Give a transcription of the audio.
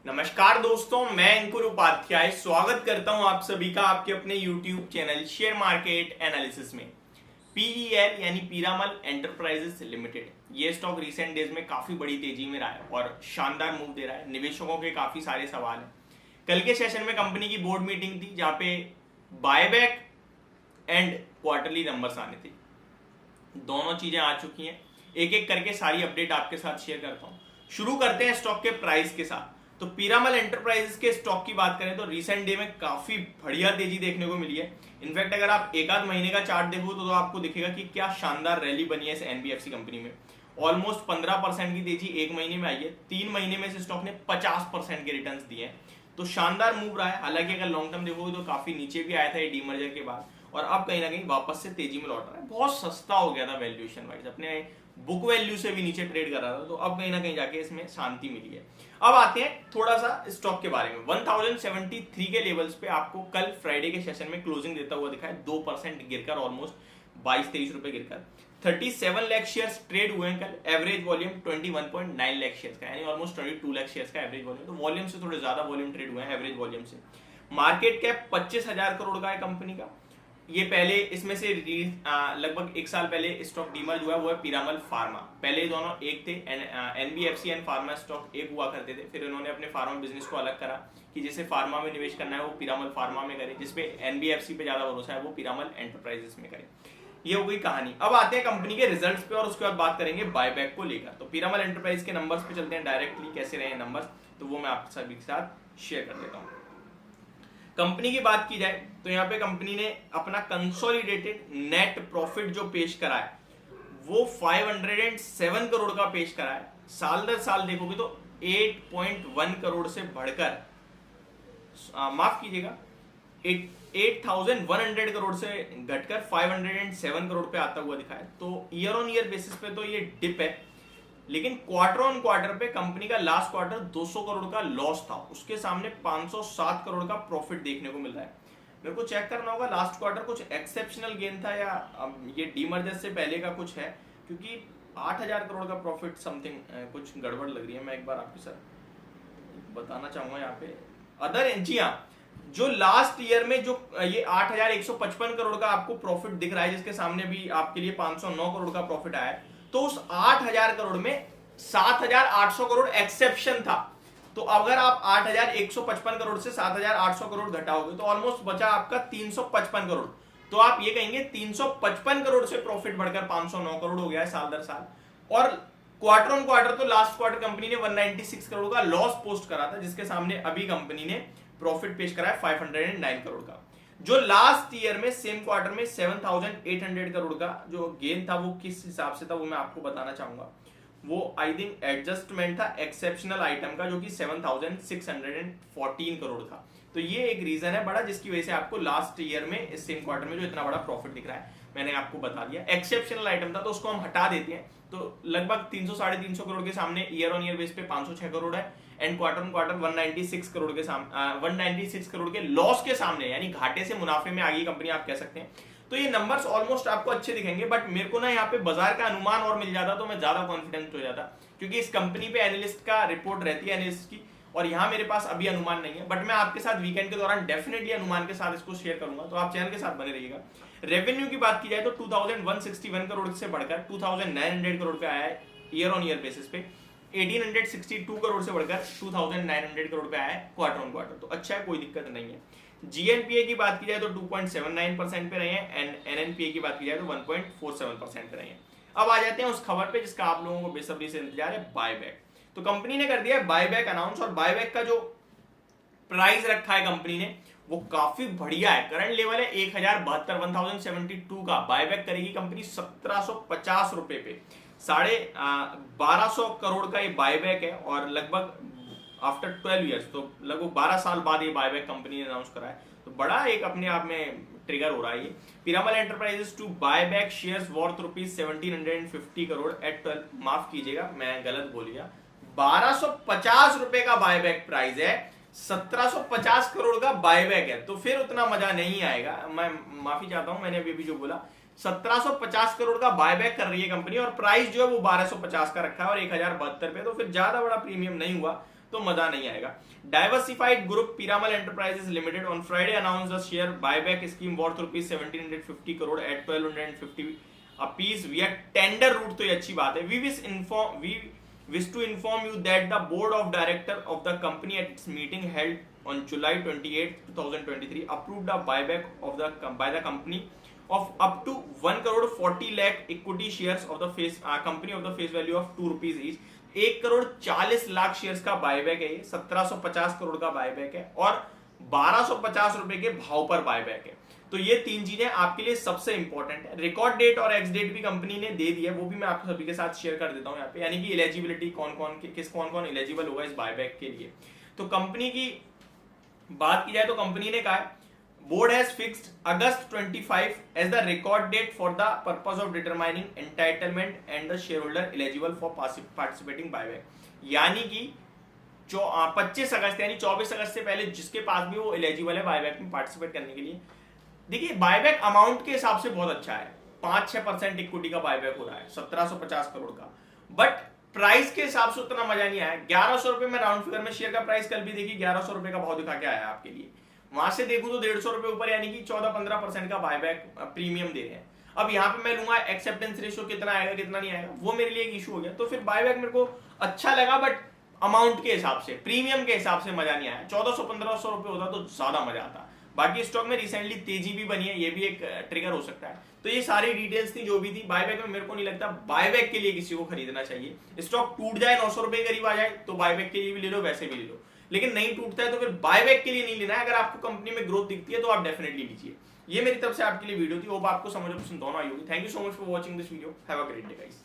नमस्कार दोस्तों, मैं अंकुर उपाध्याय स्वागत करता हूं आप सभी का आपके अपने YouTube channel share market analysis में। पीईएल यानी पीरामल एंटरप्राइजेस लिमिटेड, ये स्टॉक रिसेंट डेज में काफी बड़ी तेजी में रहा है और शानदार मूव दे रहा है। निवेशकों के काफी सारे सवाल हैं। कल के सेशन में कंपनी की बोर्ड मीटिंग थी जहां पे बायबैक एंड क्वार्टरली नंबर्स आने थे। दोनों चीजें आ चुकी हैं। एक एक करके सारी अपडेट आपके साथ शेयर करता हूं। शुरू करते हैं स्टॉक के प्राइस के साथ। तो पीरामल एंटरप्राइजेस के स्टॉक की बात करें तो रिसेंट डे में काफी बढ़िया तेजी देखने को मिली है। इनफैक्ट अगर आप एक आध महीने का चार्ट देखो तो आपको दिखेगा कि क्या शानदार रैली बनी है इस एनबीएफसी कंपनी में। ऑलमोस्ट 15% की तेजी एक महीने में आई है। 3 महीने में इस स्टॉक ने 50% के रिटर्न्स दिए हैं। तो शानदार मूव रहा है। हालांकि अगर लॉन्ग टर्म देखोगे तो काफी नीचे भी आया था ये डीमर्जर के बाद, और अब कहीं ना कहीं वापस से तेजी में लौट रहा है। बहुत सस्ता हो गया था वैल्यूएशन वाइज, अपने बुक वैल्यू से भी नीचे ट्रेड कर रहा था, तो अब कहीं ना कहीं जाके इसमें शांति मिली है। अब आते हैं थोड़ा सा स्टॉक के बारे में। 1073 के लेवल्स पे आपको कल फ्राइडे के सेशन में क्लोजिंग देता हुआ दिखा है। 2% गिरकर ऑलमोस्ट 22-23 रुपए गिरकर 37 लाख शेयर्स ट्रेड हुए हैं कल। एवरेज वॉल्यूम 21.9 लाख शेयर्स का, यानी ऑलमोस्ट 22 लाख शेयर्स का एवरेज वॉल्यूम। तो वॉल्यूम से थोड़े ज्यादा वॉल्यूम ट्रेड हुए हैं एवरेज वॉल्यूम से। मार्केट कैप 25,000 करोड़ का है कंपनी का। ये पहले इसमें से लगभग 1 साल पहले स्टॉक डीमर्ज हुआ, वो है पीरामल फार्मा। पहले ये दोनों एक थे, एनबीएफसी एंड फार्मा स्टॉक एक हुआ करते थे। फिर इन्होंने अपने फार्मा बिजनेस को अलग करा कि जिसे फार्मा में निवेश करना है वो पीरामल फार्मा में करे, जिसपे एनबीएफसी पे ज्यादा भरोसा है वो पीरामल एंटरप्राइजेस में करे। ये हो गई कहानी। अब आते हैं कंपनी के रिजल्ट्स पे और उसके बाद बात करेंगे बायबैक को लेकर। तो पीरामल एंटरप्राइज के नंबर्स पे चलते हैं डायरेक्टली, कैसे रहे नंबर्स, तो वो मैं आप सभी के साथ शेयर कर देता हूँ। कंपनी की बात की जाए तो यहाँ पे कंपनी ने अपना कंसोलिडेटेड नेट प्रॉफिट जो पेश करा है वो 507 करोड़ का पेश करा है। साल दर साल देखोगे तो 8.1 करोड़ से बढ़कर माफ कीजिएगा 8,100 करोड़ से घटकर 507 करोड़ पे आता हुआ दिखा है। तो ईयर ऑन ईयर बेसिस पे तो ये डिप है, लेकिन क्वार्टर ऑन क्वार्टर पे कंपनी का लास्ट क्वार्टर 200 करोड़ का लॉस था, उसके सामने 507 करोड़ का प्रॉफिट देखने को मिल रहा है। मेरे को चेक करना होगा लास्ट क्वार्टर कुछ एक्सेप्शनल गेन था या ये डीमर्जर से पहले का कुछ है, क्योंकि 8,000 करोड़ का प्रॉफिट समथिंग कुछ गड़बड़ लग रही है। मैं एक बार आपके साथ बताना चाहूंगा यहाँ पे अदर। जी हाँ, जो लास्ट ईयर में जो ये 8,155 करोड़ का आपको प्रॉफिट दिख रहा है, जिसके सामने भी आपके लिए 509 करोड़ का प्रॉफिट आया है, तो उस 8,000 करोड़ में 7,800 करोड़ एक्सेप्शन था। तो अगर आप 8,155 करोड़ से 7,800 करोड़ घटाओगे तो ऑलमोस्ट बचा आपका 355 करोड़। तो आप ये कहेंगे 355 करोड़ से प्रॉफिट बढ़कर 509 करोड़ हो गया है साल दर साल। और क्वार्टर ऑन क्वार्टर तो लास्ट क्वार्टर कंपनी ने 196 करोड़ का लॉस पोस्ट करा था, जिसके सामने अभी कंपनी ने प्रॉफिट पेश करा है 509 करोड़ का। जो लास्ट ईयर में सेम क्वार्टर में 7,800 करोड़ का जो गेन था वो किस हिसाब से था वो मैं आपको बताना चाहूंगा। वो आई थिंक एडजस्टमेंट था एक्सेप्शनल आइटम का, जो कि 7,614 करोड़ था। तो ये एक रीजन है बड़ा, जिसकी वजह से आपको लास्ट ईयर में इस सेम क्वार्टर में जो इतना बड़ा प्रॉफिट दिख रहा है, मैंने आपको बता दिया। एक्सेप्शनल आइटम था तो उसको हम हटा देते हैं, तो लगभग 300-350 करोड़ के सामने ईयर ऑन ईयर बेस पे 506 करोड़ है, and quarter on quarter 196 crore के सामने 196 करोड़ के लॉस के सामने, यानी घाटे से मुनाफे में आ गई कंपनी आप कह सकते हैं। तो ये नंबर्स ऑलमोस्ट आपको अच्छे दिखेंगे, बट मेरे को ना यहाँ पे बाजार का अनुमान और मिल जाता तो मैं ज्यादा कॉन्फिडेंस हो जाता, क्योंकि इस कंपनी पे एनालिस्ट का रिपोर्ट रहती है एनालिस्ट की, और यहाँ मेरे पास अभी अनुमान नहीं है। बट मैं आपके साथ वीकेंड के दौरान डेफिनेटली अनुमान के साथ इसको शेयर करूंगा, तो आप चैनल के साथ बने रहिएगा। रेवेन्यू की बात की जाए तो 2,161 करोड़ से बढ़कर 2,900 करोड़ पे आया है ईयर ऑन ईयर बेसिस पे। 1,862 करोड़ से बढ़कर 2,900 करोड़ पे आया है क्वार्टर ऑन क्वार्टर, तो अच्छा है, कोई दिक्कत नहीं है। जीएनपीए की बात की जाए तो 2.79% पे रहे हैं, एंड एनएनपीए की बात की जाए तो 1.47% पे रहे हैं। अब आ जाते हैं उस खबर पे जिसका आप लोगों को बेसब्री से इंतजार है, बायबैक। तो कंपनी ने कर दिया है बायबैक अनाउंस, और बायबैक का जो प्राइस रखा है कंपनी ने वो काफी बढ़िया है। करंट लेवल है 1,072 का। बायबैक करेगी कंपनी 1,750 रुपए पे। 1250 करोड़ का ये बायबैक है, और लगभग आफ्टर 12 ईयर्स, तो लगभग 12 साल बाद ये बायबैक कंपनी ने अनाउंस करा है। तो बड़ा एक अपने आप में ट्रिगर हो रहा है ये। Piramal enterprises to buyback shares worth ₹1750 crore at 12, माफ कीजिएगा मैं गलत बोल गया, 1,250 रुपए का बायबैक प्राइस है, 1,750 करोड़ का बायबैक है, तो फिर उतना मजा नहीं आएगा। मैं माफी चाहता हूं, मैंने अभी जो बोला 1,750 करोड़ का बायबैक कर रही है कंपनी, और प्राइस जो है वो 1,250 का रखा है और 1,072 पे, तो फिर ज्यादा बड़ा प्रीमियम नहीं हुआ। तो मजा नहीं आएगा। Diversified group Piramal enterprises limited on Friday announce the share buyback scheme worth rupees 1750 crore at 1250 apiece via tender route. तो ये अच्छी बात है। We wish to inform you that the board of directors of the company at its meeting held on July 28, 2023 approved a buyback by the company of up to 1 crore 40 lakh equity shares of the company of the face value of 2 rupees each। 1 crore 40 lakh shares का buyback है। 1750 करोड़ का buyback है और 1250 रुपए के भाव पर buyback है। तो ये तीन चीजें आपके लिए सबसे इंपॉर्टेंट है। रिकॉर्ड डेट और एक्स डेट भी कंपनी ने दे दिया है, वो भी मैं आप सभी के साथ शेयर कर देता हूं यहाँ पे, यानी कि एलिजिबिलिटी कौन कौन एलिजिबल होगा इस बायबैक के लिए। तो कंपनी की बात की जाए तो कंपनी ने कहा है board has fixed August 25 as the record date for the purpose of determining entitlement and the shareholder eligible for participating buyback. यानी कि 25 अगस्त यानी 24 अगस्त से पहले जिसके पास भी वो एलिजिबल है बायबैक में पार्टिसिपेट करने के लिए। देखिए बायबैक अमाउंट के हिसाब से बहुत अच्छा है, 5-6% इक्विटी का बायबैक हो रहा है 1750 करोड़ का, बट प्राइस के हिसाब से उतना मजा नहीं आया। 1100 रुपए में राउंड फिगर में शेयर का प्राइस कल भी देखिए 1100 रुपए का भाव दिखा के आया आपके लिए। वहां से देखूं तो 150 रुपए ऊपर यानी कि 14-15% का बायबैक प्रीमियम दे रहे हैं। अब यहाँ पे मैं लूंगा एक्सेप्टेंस रेशियो कितना आएगा कितना नहीं आएगा, वो मेरे लिए एक इशू हो गया। तो फिर बायबैक मेरे को अच्छा लगा, बट अमाउंट के हिसाब से प्रीमियम के हिसाब से मजा नहीं आया। 1400-1500 रुपए होता तो ज्यादा मजा आता। बाकी स्टॉक में रिसेंटली तेजी भी बनी है, ये भी एक ट्रिगर हो सकता है। तो ये सारी डिटेल्स थी जो भी थी बायबैक में। मेरे को नहीं लगता बायबैक के लिए किसी को खरीदना चाहिए। स्टॉक टूट जाए 900 रुपए करीब आ जाए तो बायबैक के लिए भी ले लो, वैसे भी ले लो, लेकिन नहीं टूटता है तो फिर बायबैक के लिए नहीं लेना है। अगर आपको कंपनी में ग्रोथ दिखती है तो आप डेफिनेटली लीजिए। ये मेरी तरफ से आपके लिए वीडियो थी, होप आपको समझ पसंद दोनों आई होगी। Thank you so much for watching this video. Have a great day guys.